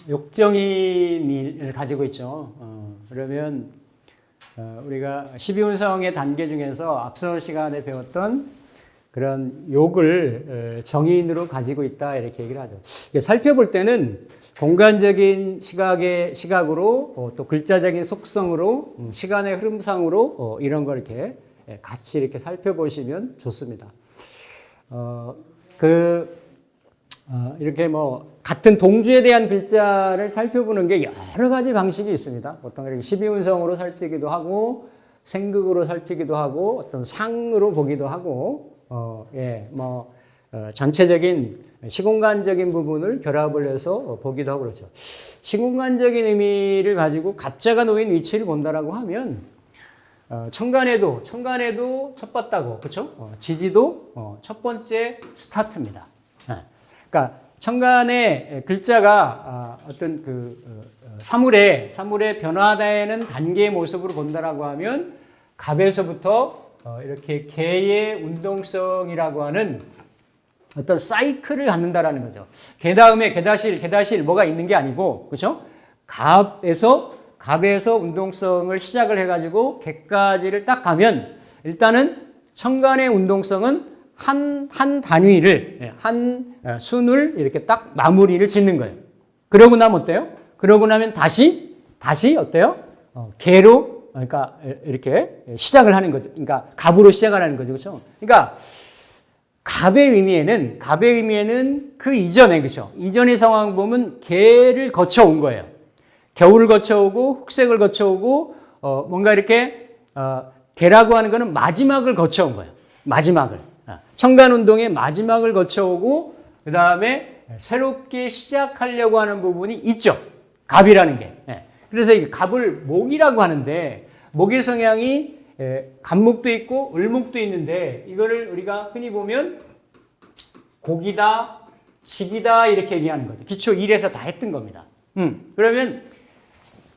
욕정인을 가지고 있죠. 그러면 우리가 12운성의 단계 중에서 앞서 시간에 배웠던 그런 욕을 정인으로 가지고 있다 이렇게 얘기를 하죠. 살펴볼 때는 공간적인 시각으로 또 글자적인 속성으로 시간의 흐름상으로 이런 걸 이렇게 같이 이렇게 살펴보시면 좋습니다. 이렇게 뭐 같은 동주에 대한 글자를 살펴보는 게 여러 가지 방식이 있습니다. 보통 이렇게 12운성으로 살피기도 하고 생극으로 살피기도 하고 어떤 상으로 보기도 하고 전체적인 시공간적인 부분을 결합을 해서 보기도 하고 그렇죠. 시공간적인 의미를 가지고 갑자가 놓인 위치를 본다라고 하면 천간에도 첫 봤다고 그렇죠? 지지도 첫 번째 스타트입니다. 그러니까 천간의 글자가 어떤 사물의 변화되는 단계의 모습으로 본다라고 하면 갑에서부터 이렇게 개의 운동성이라고 하는 어떤 사이클을 갖는다라는 거죠. 개 다음에 개다실 뭐가 있는 게 아니고 그렇죠? 갑에서 운동성을 시작을 해가지고 개까지를 딱 가면 일단은 천간의 운동성은 한 단위를 한 순을 이렇게 딱 마무리를 짓는 거예요. 그러고 나면 어때요? 그러고 나면 다시 어때요? 개로 그러니까 이렇게 시작을 하는 거죠. 그러니까 갑으로 시작을 하는 거죠. 그렇죠? 그러니까 갑의 의미에는 그 이전에 그렇죠? 이전의 상황 보면 개를 거쳐온 거예요. 겨울을 거쳐오고 흑색을 거쳐오고 뭔가 이렇게 개라고 하는 거는 마지막을 거쳐온 거예요. 마지막을. 천간운동의 마지막을 거쳐오고 그 다음에 새롭게 시작하려고 하는 부분이 있죠. 갑이라는 게. 그래서 이 갑을 목이라고 하는데 목의 성향이 갑목도 있고 을목도 있는데 이거를 우리가 흔히 보면 곡이다, 직이다 이렇게 얘기하는 거죠. 기초 1에서 다 했던 겁니다. 그러면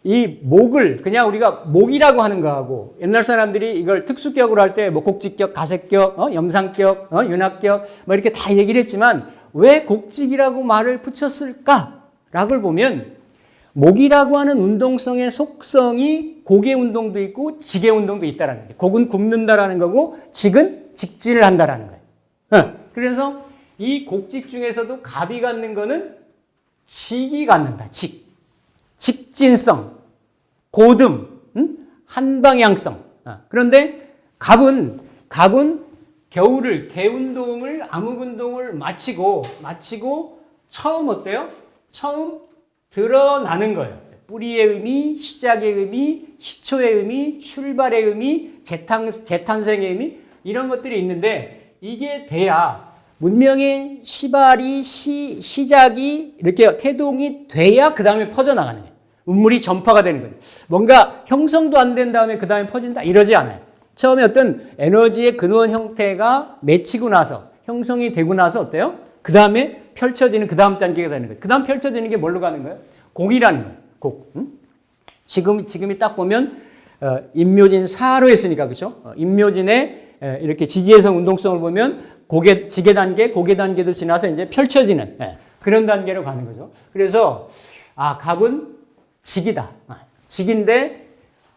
이 목을 그냥 우리가 목이라고 하는 거하고 옛날 사람들이 이걸 특수격으로 할 때 뭐 곡직격, 가색격, 염상격, 윤학격 뭐 이렇게 다 얘기를 했지만 왜 곡직이라고 말을 붙였을까라고 보면 목이라고 하는 운동성의 속성이 곡의 운동도 있고 직의 운동도 있다라는 거예요. 곡은 굽는다라는 거고 직은 직진을 한다라는 거예요. 그래서 이 곡직 중에서도 갑이 갖는 거는 직이 갖는다. 직진성, 고듬, 한방향성. 그런데 갑은 겨울을 개운동을 암흑운동을 마치고 처음 어때요? 처음 드러나는 거예요. 뿌리의 의미, 시작의 의미, 시초의 의미, 출발의 의미, 재탄생의 의미 이런 것들이 있는데 이게 돼야 문명의 시작이 이렇게 태동이 돼야 그 다음에 퍼져나가는 거예요. 운물이 전파가 되는 거예요. 뭔가 형성도 안 된 다음에 그 다음에 퍼진다 이러지 않아요. 처음에 어떤 에너지의 근원 형태가 맺히고 나서 형성이 되고 나서 어때요? 그 다음에 펼쳐지는 그 다음 단계가 되는 거예요. 그 다음 펼쳐지는 게 뭘로 가는 거예요? 곡이라는 거예요. 곡. 지금이 딱 보면 임묘진 사로 했으니까 그렇죠? 임묘진의 이렇게 지지해성 운동성을 보면 지게 단계도 지나서 이제 펼쳐지는 그런 단계로 가는 거죠. 그래서 갑은 직이다. 직인데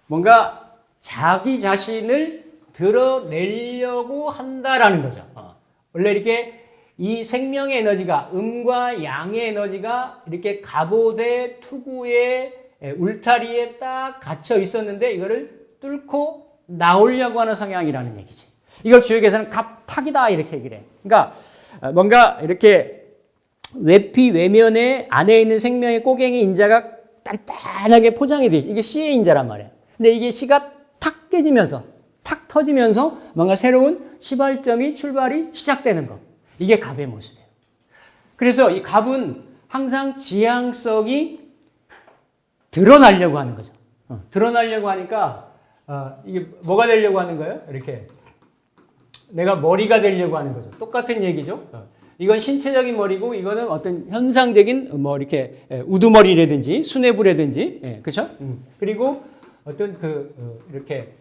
뭔가 자기 자신을 드러내려고 한다라는 거죠. 원래 이렇게 이 생명의 에너지가 음과 양의 에너지가 이렇게 갑오대 투구의 울타리에 딱 갇혀 있었는데 이거를 뚫고 나오려고 하는 성향이라는 얘기지. 이걸 주역에서는 갑탁이다 이렇게 얘기를 해. 그러니까 뭔가 이렇게 외면에 안에 있는 생명의 꼬갱이 인자가 단단하게 포장이 돼. 이게 씨의 인자란 말이야. 근데 이게 씨가 탁 깨지면서 탁 터지면서 뭔가 새로운 시발점이 출발이 시작되는 거. 이게 갑의 모습이에요. 그래서 이 갑은 항상 지향성이 드러나려고 하는 거죠. 드러나려고 하니까 이게 뭐가 되려고 하는 거예요? 이렇게 내가 머리가 되려고 하는 거죠. 똑같은 얘기죠. 이건 신체적인 머리고 이거는 어떤 현상적인 뭐 이렇게 우두머리라든지 수뇌부라든지 그렇죠? 그리고 어떤 이렇게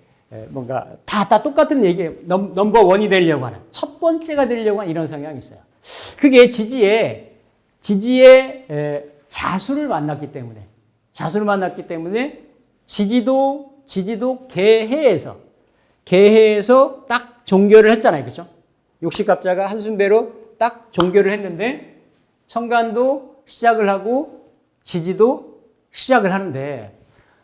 뭔가 다 똑같은 얘기예요. 넘버 원이 되려고 하는 첫 번째가 되려고 하는 이런 성향이 있어요. 그게 지지의 자수를 만났기 때문에 지지도 개해에서 딱 종교를 했잖아요. 그렇죠? 욕식갑자가 한순배로 딱 종교를 했는데 청간도 시작을 하고 지지도 시작을 하는데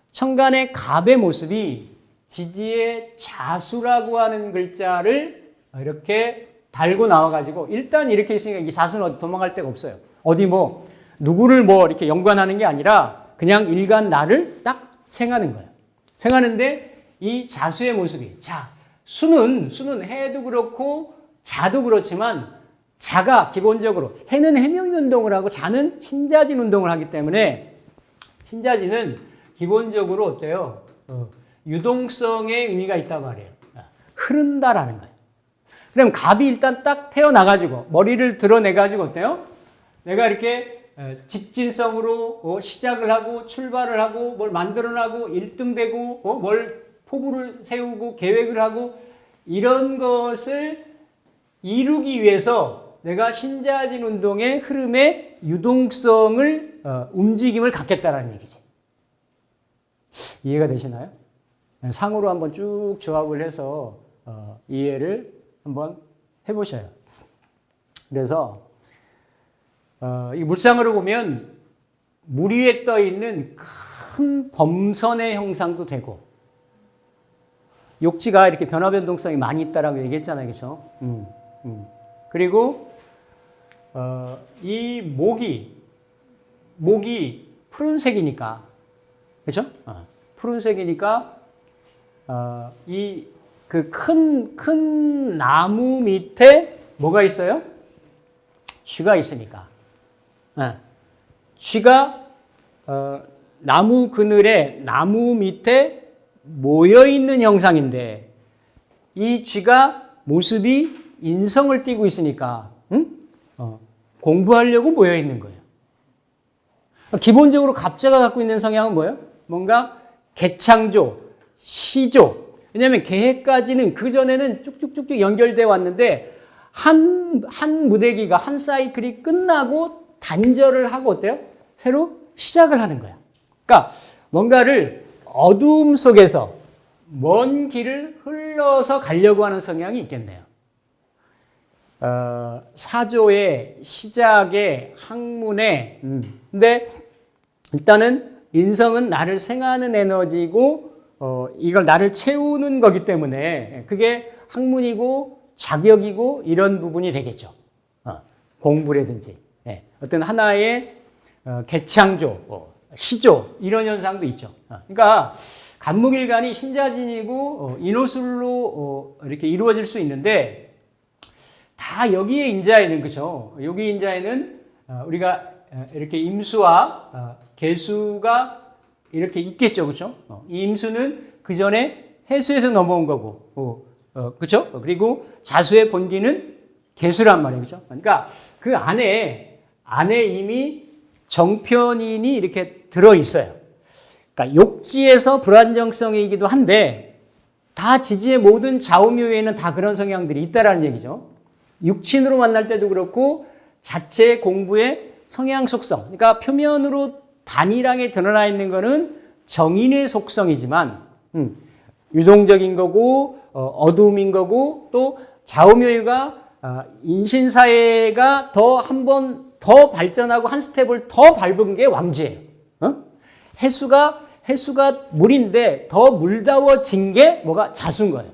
청간의 갑의 모습이 지지의 자수라고 하는 글자를 이렇게 달고 나와가지고 일단 이렇게 있으니까 이 자수는 어디 도망갈 데가 없어요. 어디 뭐 누구를 뭐 이렇게 연관하는 게 아니라 그냥 일간 나를 딱 생하는 거예요. 생하는데 이 자수의 모습이 수는 해도 그렇고 자도 그렇지만 자가 기본적으로 해는 해명 운동을 하고 자는 신자진 운동을 하기 때문에 신자진은 기본적으로 어때요? 유동성의 의미가 있단 말이에요. 흐른다라는 거예요. 그럼 갑이 일단 딱 태어나가지고 머리를 드러내가지고 어때요? 내가 이렇게 직진성으로 시작을 하고 출발을 하고 뭘 만들어나고 1등 되고 뭘 포부를 세우고 계획을 하고 이런 것을 이루기 위해서 내가 신자진 운동의 흐름의 유동성을 움직임을 갖겠다라는 얘기지. 이해가 되시나요? 상으로 한번 쭉 조합을 해서 이해를 한번 해보셔요. 그래서 이 물상으로 보면 물 위에 떠 있는 큰 범선의 형상도 되고 욕지가 이렇게 변화 변동성이 많이 있다라고 얘기했잖아요, 그렇죠? 그리고 이 목이 푸른색이니까, 그렇죠? 푸른색이니까 이 그 큰 나무 밑에 뭐가 있어요? 쥐가 있으니까. 쥐가 나무 그늘에 나무 밑에 모여 있는 형상인데 이 쥐가 모습이 인성을 띠고 있으니까 공부하려고 모여 있는 거예요. 기본적으로 갑자가 갖고 있는 성향은 뭐예요? 뭔가 개창조, 시조. 왜냐하면 개해까지는 그 전에는 쭉쭉쭉쭉 연결되어 왔는데 한 무대기가 한 사이클이 끝나고 단절을 하고 어때요? 새로 시작을 하는 거야. 그러니까 뭔가를 어두움 속에서 먼 길을 흘러서 가려고 하는 성향이 있겠네요. 사조의 시작의 학문의 근데 일단은 인성은 나를 생하는 에너지고 이걸 나를 채우는 거기 때문에 그게 학문이고 자격이고 이런 부분이 되겠죠. 공부라든지 어떤 하나의 개창조, 시조 이런 현상도 있죠. 그러니까 간목일간이 신자진이고 인호술로 이렇게 이루어질 수 있는데 다 여기에 인자에는 그죠. 여기 인자에는 우리가 이렇게 임수와 계수가 이렇게 있겠죠, 그렇죠? 이 임수는 그 전에 해수에서 넘어온 거고, 그렇죠? 그리고 자수의 본기는 계수란 말이에요, 그렇죠? 그러니까 그 안에 이미 정편인이 이렇게 들어 있어요. 그러니까 욕지에서 불안정성이기도 한데 다 지지의 모든 좌우묘에는 다 그런 성향들이 있다라는 얘기죠. 육친으로 만날 때도 그렇고 자체 공부의 성향 속성. 그러니까 표면으로 단일하게 드러나 있는 거는 정인의 속성이지만 유동적인 거고 어두움인 거고 또 좌우묘유가 인신사회가 더 한 번 더 발전하고 한 스텝을 더 밟은 게 왕지예요. 해수가 물인데 더 물다워진 게 뭐가 자수인 거예요.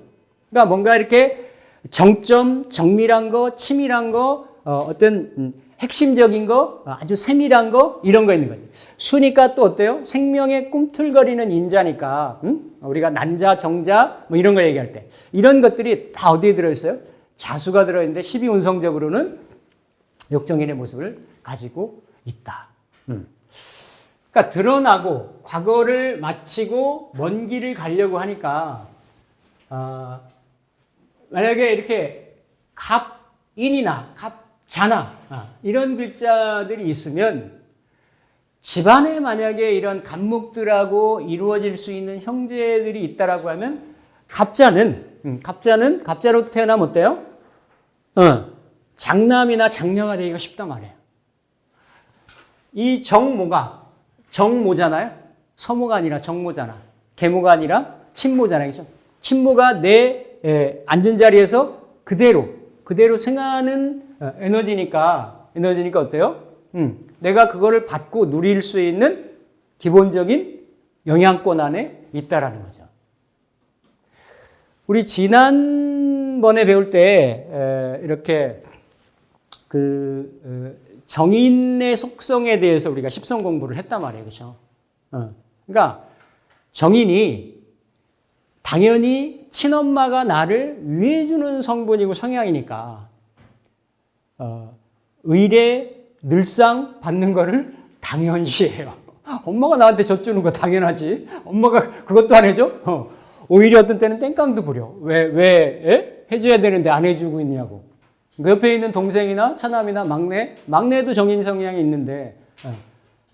그러니까 뭔가 이렇게 정밀한 거, 치밀한 거, 어떤 핵심적인 거, 아주 세밀한 거, 이런 거 있는 거죠. 수니까 또 어때요? 생명의 꿈틀거리는 인자니까, 우리가 난자, 정자, 뭐 이런 거 얘기할 때. 이런 것들이 다 어디에 들어있어요? 자수가 들어있는데 12운성적으로는 욕정인의 모습을 가지고 있다. 그러니까 드러나고, 과거를 마치고, 먼 길을 가려고 하니까, 만약에 이렇게 갑인이나 갑자나 이런 글자들이 있으면 집안에 만약에 이런 갑목들하고 이루어질 수 있는 형제들이 있다라고 하면 갑자는 갑자로 태어나면 어때요? 장남이나 장녀가 되기가 쉽단 말이에요. 이 정모잖아요. 서모가 아니라 정모잖아. 계모가 아니라 친모잖아요. 그죠? 친모가 내 앉은 자리에서 그대로 생하는 에너지니까 어때요? 내가 그거를 받고 누릴 수 있는 기본적인 영향권 안에 있다라는 거죠. 우리 지난번에 배울 때 이렇게 정인의 속성에 대해서 우리가 십성 공부를 했단 말이에요. 그렇죠? 그러니까 정인이 당연히 친엄마가 나를 위해주는 성분이고 성향이니까 의례 늘상 받는 거를 당연시해요. 엄마가 나한테 젖 주는 거 당연하지. 엄마가 그것도 안 해줘? 오히려 어떤 때는 땡깡도 부려. 왜 해줘야 되는데 안 해주고 있냐고. 그 옆에 있는 동생이나 차남이나 막내도 정인 성향이 있는데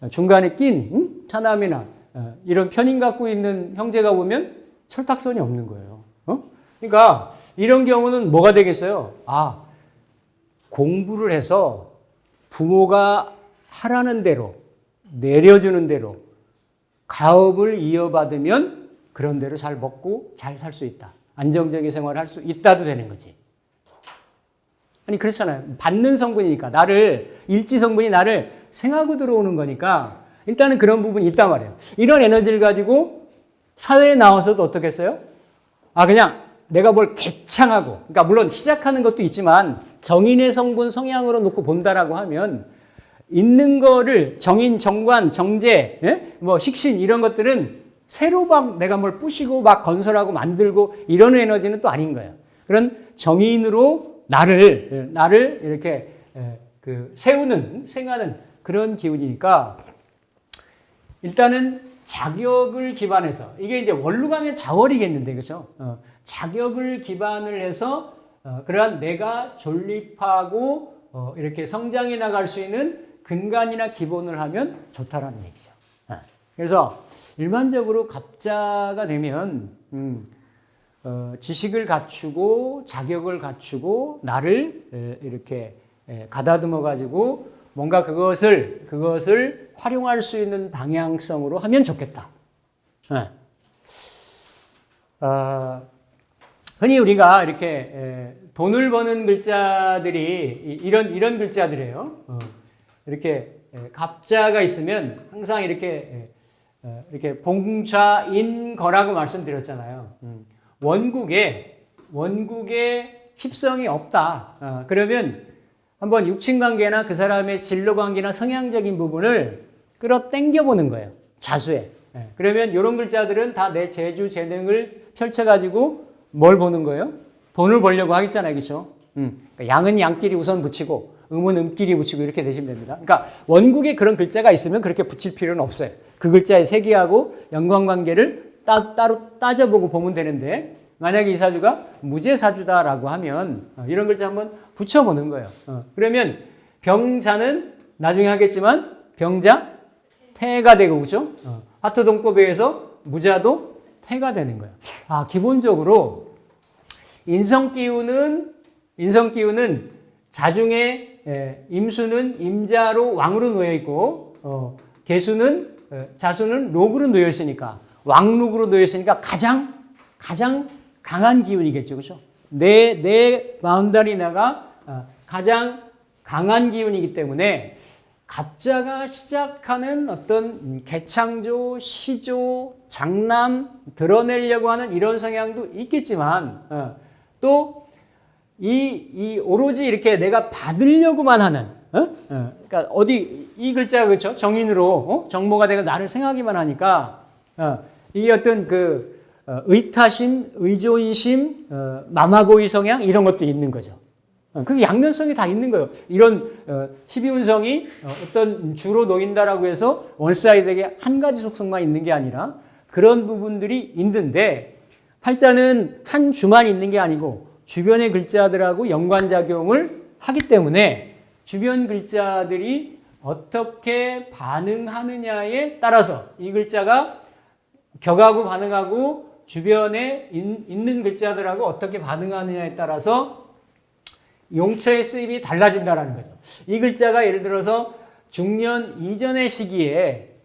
중간에 낀 차남이나 이런 편인 갖고 있는 형제가 보면 철딱선이 없는 거예요. 그러니까 이런 경우는 뭐가 되겠어요? 공부를 해서 부모가 하라는 대로 내려주는 대로 가업을 이어받으면 그런 대로 잘 먹고 잘 살 수 있다. 안정적인 생활을 할 수 있다도 되는 거지. 아니 그렇잖아요. 받는 성분이니까 일지 성분이 나를 생하고 들어오는 거니까 일단은 그런 부분이 있단 말이에요. 이런 에너지를 가지고 사회에 나와서도 어떻게 했어요? 그냥 내가 뭘 개창하고, 그러니까 물론 시작하는 것도 있지만 정인의 성분 성향으로 놓고 본다라고 하면 있는 거를 정인, 정관, 정제, 식신 이런 것들은 새로 막 내가 뭘 부시고 막 건설하고 만들고 이런 에너지는 또 아닌 거예요. 그런 정인으로 나를 이렇게 세우는, 생하는 그런 기운이니까 일단은 자격을 기반해서 이게 이제 원로 가면 자월이겠는데 그렇죠? 자격을 기반을 해서 그러한 내가 존립하고 이렇게 성장해 나갈 수 있는 근간이나 기본을 하면 좋다라는 얘기죠. 그래서 일반적으로 갑자가 되면 지식을 갖추고 자격을 갖추고 나를 이렇게 가다듬어 가지고 뭔가 그것을 활용할 수 있는 방향성으로 하면 좋겠다. 흔히 우리가 이렇게 돈을 버는 글자들이 이런 글자들이에요. 이렇게 갑자가 있으면 항상 이렇게 봉좌인거라고 말씀드렸잖아요. 원국에 십성이 없다. 그러면 한번 육친관계나 그 사람의 진로관계나 성향적인 부분을 끌어당겨 보는 거예요. 자수에. 그러면 이런 글자들은 다 내 재주, 재능을 펼쳐가지고 뭘 보는 거예요? 돈을 벌려고 하겠잖아요. 그렇죠? 그러니까 양은 양끼리 우선 붙이고 음은 음끼리 붙이고 이렇게 되시면 됩니다. 그러니까 원국에 그런 글자가 있으면 그렇게 붙일 필요는 없어요. 그 글자의 세기하고 연관관계를 따로 따져보고 보면 되는데 만약에 이 사주가 무제사주다라고 하면 이런 글자 한번 붙여보는 거예요. 그러면 병자는 나중에 하겠지만 병자 태가 되고 그렇죠? 하토동법에 의해서 무자도 태가 되는 거예요. 기본적으로 인성기운은 자중에 임수는 임자로 왕으로 놓여 있고 자수는 록으로 놓여 있으니까 왕록으로 놓여 있으니까 가장 강한 기운이겠죠. 그렇죠? 내 바운더리나가 가장 강한 기운이기 때문에 갑자가 시작하는 어떤 개창조, 시조, 장남 드러내려고 하는 이런 성향도 있겠지만 또 이 오로지 이렇게 내가 받으려고만 하는 그러니까 이 글자가 그렇죠? 정인으로 정모가 되고 나를 생각하기만 하니까 이 어떤 의타심, 의존심, 마마고이 성향 이런 것도 있는 거죠. 그 양면성이 다 있는 거예요. 이런 12운성이 어떤 주로 놓인다라고 해서 원사이드에게 한 가지 속성만 있는 게 아니라 그런 부분들이 있는데 팔자는 한 주만 있는 게 아니고 주변의 글자들하고 연관작용을 하기 때문에 주변 글자들이 어떻게 반응하느냐에 따라서 이 글자가 격하고 반응하고 주변에 있는 글자들하고 어떻게 반응하느냐에 따라서 용처의 쓰임이 달라진다는 거죠. 이 글자가 예를 들어서 중년 이전의 시기에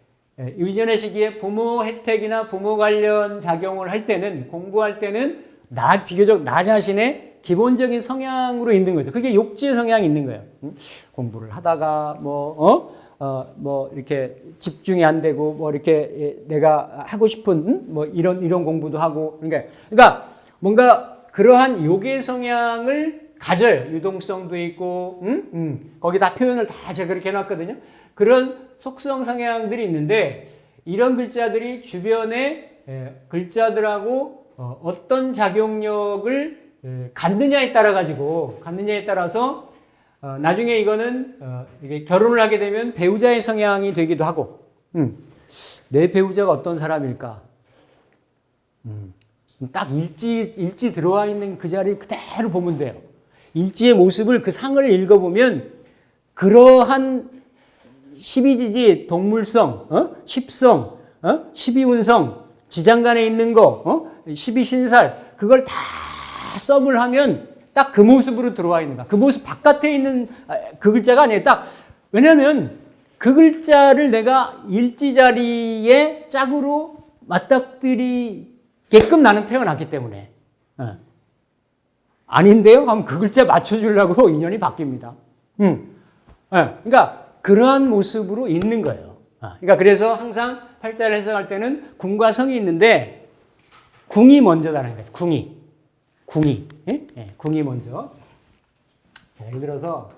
부모 혜택이나 부모 관련 작용을 할 때는, 공부할 때는 비교적 나 자신의 기본적인 성향으로 있는 거죠. 그게 욕지의 성향이 있는 거예요. 공부를 하다가 이렇게 집중이 안 되고 이렇게 내가 하고 싶은 이런 공부도 하고, 그러니까 뭔가 그러한 욕의 성향을 가져요. 유동성도 있고, 거기 다 표현을 다 제가 그렇게 해놨거든요. 그런 속성 성향들이 있는데, 이런 글자들이 주변의 글자들하고 어떤 작용력을 갖느냐에 따라서 나중에 이거는 이게 결혼을 하게 되면 배우자의 성향이 되기도 하고, 내 배우자가 어떤 사람일까? 딱 일지 들어와 있는 그 자리 그대로 보면 돼요. 일지의 모습을, 그 상을 읽어보면 그러한 12지지, 동물성, 십성, 12운성, 지장간에 있는 거, 12신살, 그걸 다 썸을 하면 딱 그 모습으로 들어와 있는 거야. 그 모습 바깥에 있는 그 글자가 아니에요. 왜냐면 그 글자를 내가 일지 자리에 짝으로 맞닥뜨리게끔 나는 태어났기 때문에. 아닌데요? 하면 그 글자 맞춰주려고 인연이 바뀝니다. 그러니까 그러한 모습으로 있는 거예요. 그러니까 그래서 항상 팔자를 해석할 때는 궁과 성이 있는데, 궁이 먼저다라는 거예요. 궁이 먼저. 예를 들어서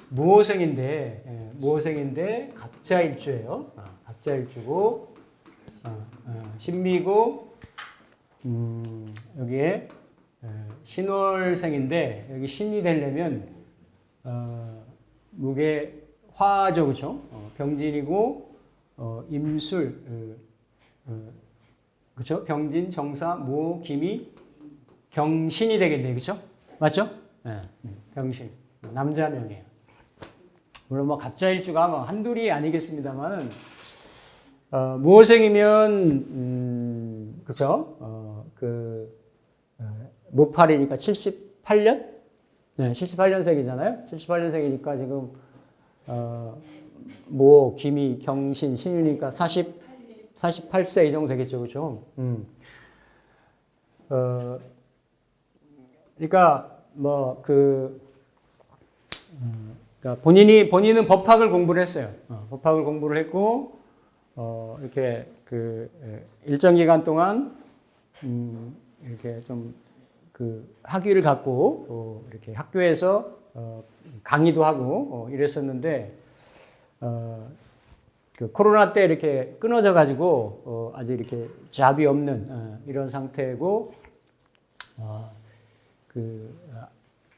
무호생인데 갑자일주예요. 갑자일주고, 신미고, 여기에 신월생인데, 여기 신이 되려면 무게 화죠, 그렇죠? 병진이고, 임술, 그렇죠? 병진, 정사, 무, 기미, 경신이 되겠네요, 그렇죠? 맞죠? 경신, 남자명이에요. 물론 갑자일주가 한둘이 아니겠습니다만은, 무호생이면 그렇죠? 무팔이니까 78년? 네, 78년생이잖아요. 78년생이니까 지금 모, 기미, 경신, 신유니까 48세 이 정도 되겠죠, 그렇죠? 그러니까 그러니까 본인은 법학을 공부를 했어요. 법학을 공부를 했고, 이렇게 일정 기간 동안 이렇게 좀 학위를 갖고 이렇게 학교에서 강의도 하고 이랬었는데, 코로나 때 이렇게 끊어져 가지고 아직 이렇게 잡이 없는 이런 상태고,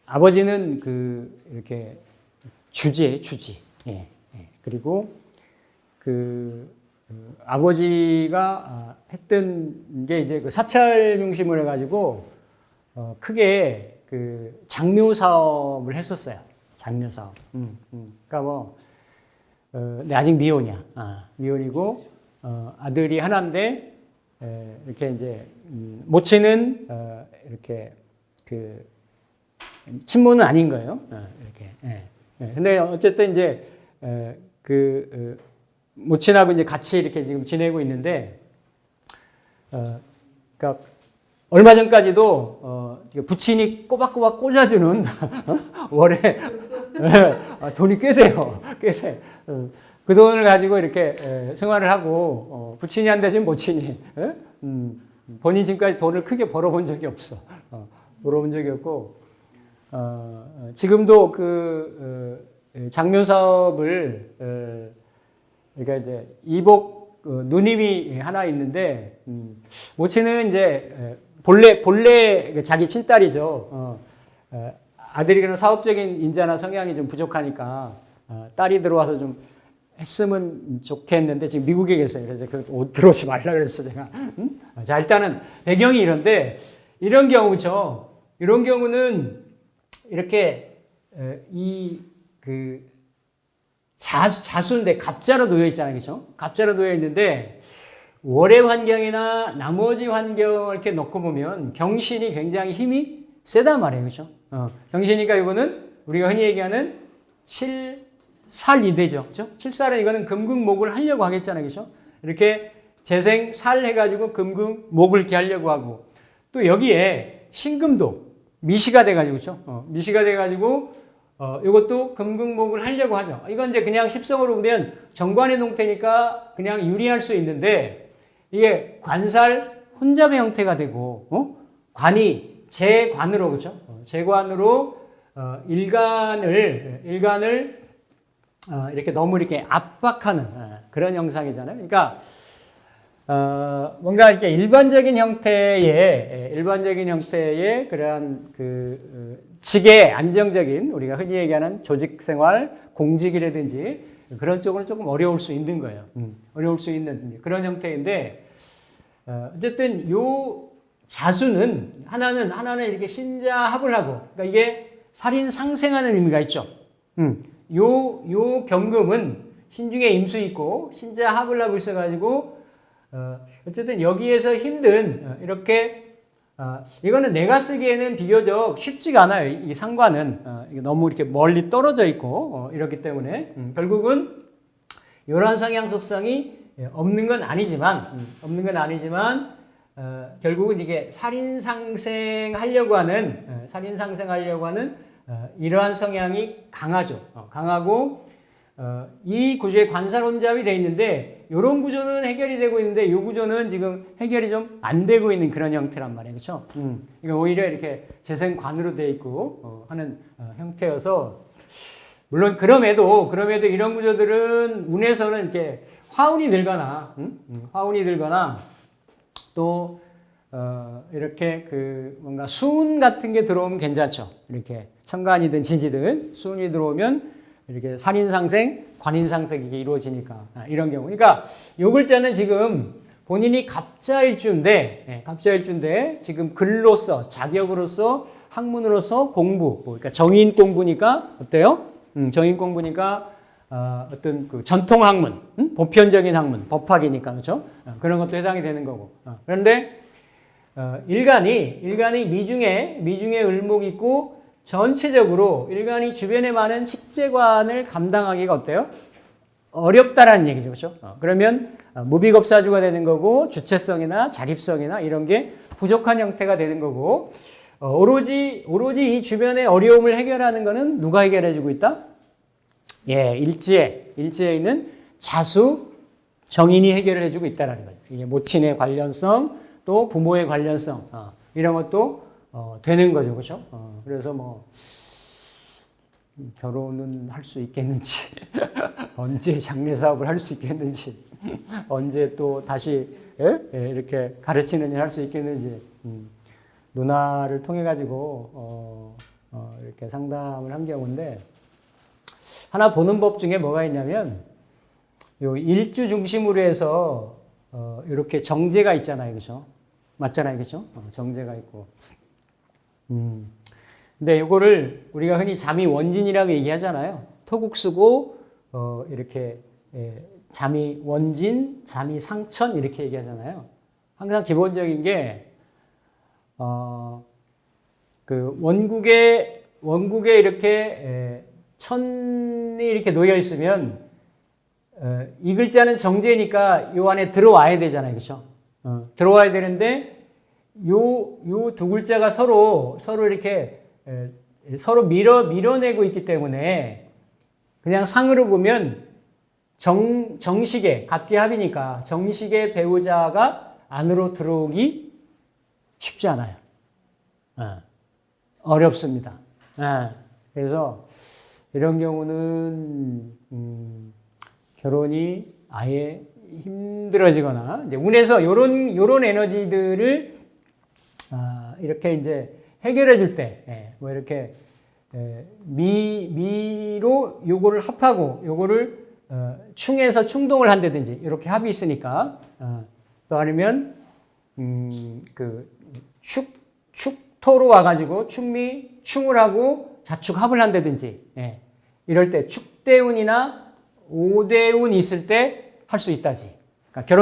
아버지는 이렇게 주지. 예. 그리고 아버지가 했던 게 이제 사찰 중심으로 해가지고 크게 장묘 사업을 했었어요. 장묘 사업. 그러니까 근데 아직 미혼이야. 미혼이고 아들이 하나인데 이렇게 이제 모친은 이렇게 친모는 아닌 거예요. 이렇게. 근데 어쨌든 이제 모친하고 이제 같이 이렇게 지금 지내고 있는데, 그러니까 얼마 전까지도 부친이 꼬박꼬박 꽂아주는 월에 돈이 꽤 돼요. 꽤 돼. 그 돈을 가지고 이렇게 생활을 하고 부친이 한 대신 모친이 본인 지금까지 돈을 크게 벌어본 적이 없어. 벌어본 적이 없고, 지금도 장묘 사업을 그러니까 이제 이복 누님이 하나 있는데, 모친은 이제 본래 자기 친딸이죠. 아들이 그런 사업적인 인자나 성향이 좀 부족하니까 딸이 들어와서 좀 했으면 좋겠는데 지금 미국에 계세요. 그래서 들어오지 말라 그랬어 제가. 자, 일단은 배경이 이런데, 이런 경우죠. 이런 경우는 이렇게 자수인데 갑자로 놓여 있잖아요, 그렇죠? 갑자로 놓여 있는데 월의 환경이나 나머지 환경을 이렇게 놓고 보면 경신이 굉장히 힘이 세단 말이에요, 그렇죠? 경신이니까 이거는 우리가 흔히 얘기하는 살이대죠. 그죠? 칩살은 이거는 금극목을 하려고 하겠잖아요. 그죠? 이렇게 재생 살 해가지고 금극목을 이렇게 하려고 하고 또 여기에 신금도 미시가 돼가지고 그죠? 미시가 돼가지고 이것도 금극목을 하려고 하죠. 이건 이제 그냥 십성으로 보면 정관의 동태니까 그냥 유리할 수 있는데 이게 관살 혼잡의 형태가 되고 관이 재관으로 그죠? 재관으로 일간을 이렇게 너무 이렇게 압박하는 그런 형상이잖아요. 그러니까 뭔가 이렇게 일반적인 형태의 그러한 직의 안정적인 우리가 흔히 얘기하는 조직생활, 공직이라든지 그런 쪽은 조금 어려울 수 있는 거예요. 어려울 수 있는 그런 형태인데 어쨌든 요 자수는 하나는 이렇게 신자합을 하고 그러니까 이게 살인 상생하는 의미가 있죠. 요 병금은 신중에 임수 있고 신자합을 하고 있어가지고 어쨌든 여기에서 힘든 이렇게 이거는 내가 쓰기에는 비교적 쉽지가 않아요. 이 상관은 너무 이렇게 멀리 떨어져 있고 이렇기 때문에 결국은 이러한 성향 속성이 없는 건 아니지만 결국은 이게 살인 상생하려고 하는 이러한 성향이 강하죠. 강하고 이 구조에 관살 혼잡이 되어 있는데 이런 구조는 해결이 되고 있는데 이 구조는 지금 해결이 좀 안 되고 있는 그런 형태란 말이에요. 그렇죠? 이거 오히려 이렇게 재생관으로 되어 있고 하는 형태여서 물론 그럼에도 이런 구조들은 운에서는 이렇게 화운이 들거나 또 이렇게 뭔가 수운 같은 게 들어오면 괜찮죠. 이렇게 천간이든 지지든 수운이 들어오면 이렇게 살인상생, 관인상생이 이루어지니까 이런 경우. 그러니까 요 글자는 지금 본인이 갑자일주인데 지금 글로서 자격으로서 학문으로서 공부, 그러니까 정인 공부니까 어때요? 정인 공부니까 어떤 그 전통 학문, 보편적인 학문, 법학이니까 그렇죠? 그런 것도 해당이 되는 거고. 그런데 일간이 미중에 을목이 있고 전체적으로 일간이 주변에 많은 식재관을 감당하기가 어때요? 어렵다라는 얘기죠. 그렇죠? 그러면 무비겁사주가 되는 거고 주체성이나 자립성이나 이런 게 부족한 형태가 되는 거고 오로지 이 주변의 어려움을 해결하는 거는 누가 해결해 주고 있다? 예, 일지에 있는 자수 정인이 해결을 해주고 있다라는 거죠. 이게 모친의 관련성 또 부모의 관련성 이런 것도 되는 거죠. 그렇죠? 그래서 뭐 결혼은 할 수 있겠는지 언제 장례 사업을 할 수 있겠는지 언제 또 다시 이렇게 가르치는 일 할 수 있겠는지 누나를 통해 가지고 이렇게 상담을 한 경우인데 하나 보는 법 중에 뭐가 있냐면 요 일주 중심으로 해서 이렇게 정제가 있잖아요. 그렇죠? 맞잖아요. 그렇죠? 정제가 있고. 근데 이거를 우리가 흔히 잠이 원진이라고 얘기하잖아요. 토국 쓰고 이렇게 잠이 원진, 잠이 상천 이렇게 얘기하잖아요. 항상 기본적인 게 그 원국에 이렇게 천이 이렇게 놓여 있으면 이 글자는 정제니까 요 안에 들어와야 되잖아요. 그렇죠? 들어와야 되는데 요 두 글자가 서로 이렇게 서로 밀어내고 있기 때문에 그냥 상으로 보면 정식의 갑기합이니까 정식의 배우자가 안으로 들어오기 쉽지 않아요. 어렵습니다. 그래서 이런 경우는 결혼이 아예 힘들어지거나 이제 운에서 요런 에너지들을 이렇게 이제 해결해 줄 때 뭐 이렇게 미로 요거를 합하고 요거를 충해서 충동을 한다든지 이렇게 합이 있으니까 또 아니면 그 축토로 와가지고 충을 하고 자축합을 한다든지 이럴 때 축대운이나 오대운이 있을 때 할 수 있다지. 그러니까 결혼